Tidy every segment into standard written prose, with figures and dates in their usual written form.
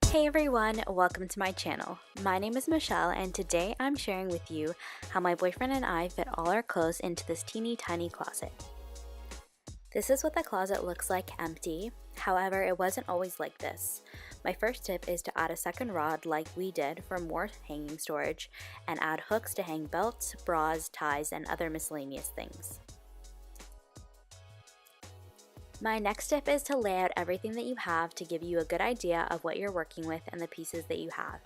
Hey everyone, welcome to my channel. My name is Michelle and today I'm sharing with you how my boyfriend and I fit all our clothes into this teeny tiny closet. This is what the closet looks like empty, however it wasn't always like this. My first tip is to add a second rod like we did for more hanging storage and add hooks to hang belts, bras, ties, and other miscellaneous things. My next tip is to lay out everything that you have to give you a good idea of what you're working with and the pieces that you have.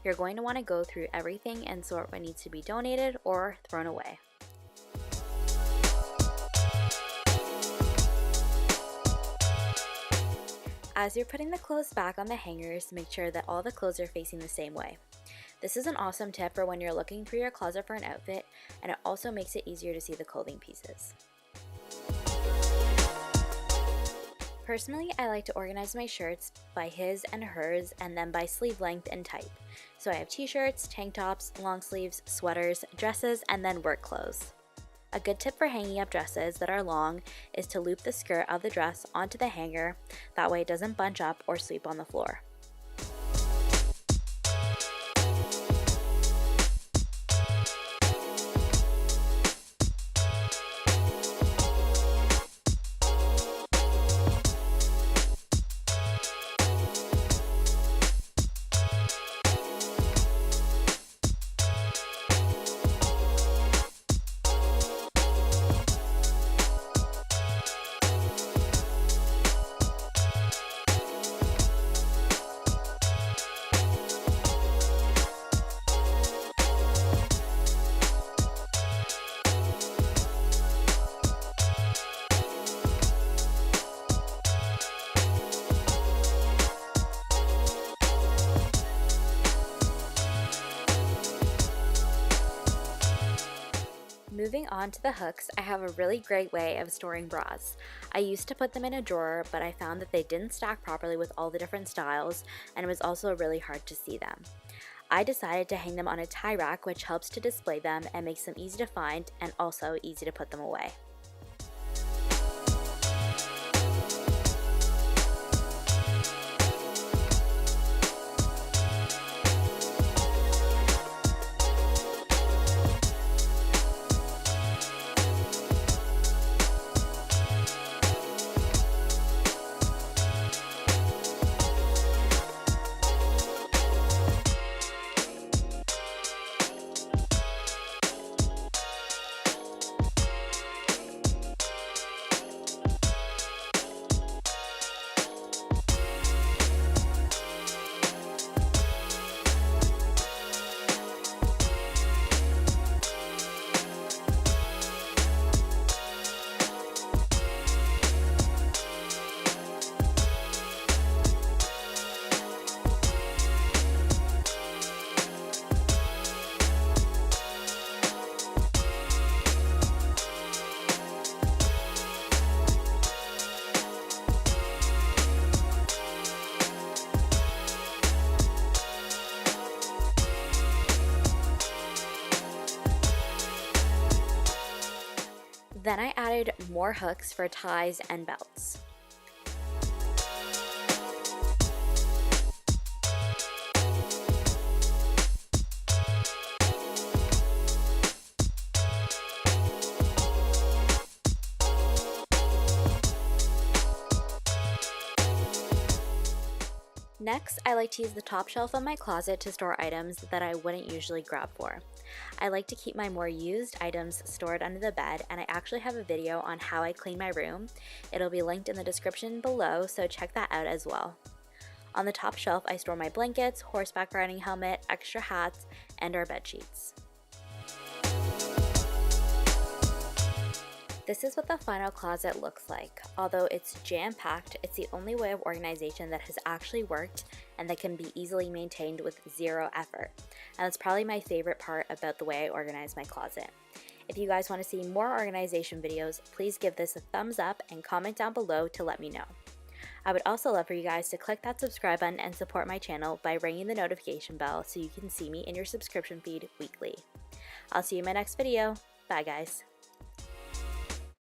You're going to want to go through everything and sort what needs to be donated or thrown away. As you're putting the clothes back on the hangers, make sure that all the clothes are facing the same way. This is an awesome tip for when you're looking through your closet for an outfit, and it also makes it easier to see the clothing pieces. Personally, I like to organize my shirts by his and hers and then by sleeve length and type. So I have t-shirts, tank tops, long sleeves, sweaters, dresses, and then work clothes. A good tip for hanging up dresses that are long is to loop the skirt of the dress onto the hanger, that way it doesn't bunch up or sweep on the floor. Moving on to the hooks, I have a really great way of storing bras. I used to put them in a drawer, but I found that they didn't stack properly with all the different styles, and it was also really hard to see them. I decided to hang them on a tie rack, which helps to display them and makes them easy to find and also easy to put them away. Then I added more hooks for ties and belts. Next, I like to use the top shelf of my closet to store items that I wouldn't usually grab for. I like to keep my more used items stored under the bed, and I actually have a video on how I clean my room. It'll be linked in the description below, so check that out as well. On the top shelf, I store my blankets, horseback riding helmet, extra hats, and our bed sheets. This is what the final closet looks like. Although it's jam-packed, it's the only way of organization that has actually worked and that can be easily maintained with zero effort. And that's probably my favorite part about the way I organize my closet. If you guys want to see more organization videos, please give this a thumbs up and comment down below to let me know. I would also love for you guys to click that subscribe button and support my channel by ringing the notification bell so you can see me in your subscription feed weekly. I'll see you in my next video. Bye guys.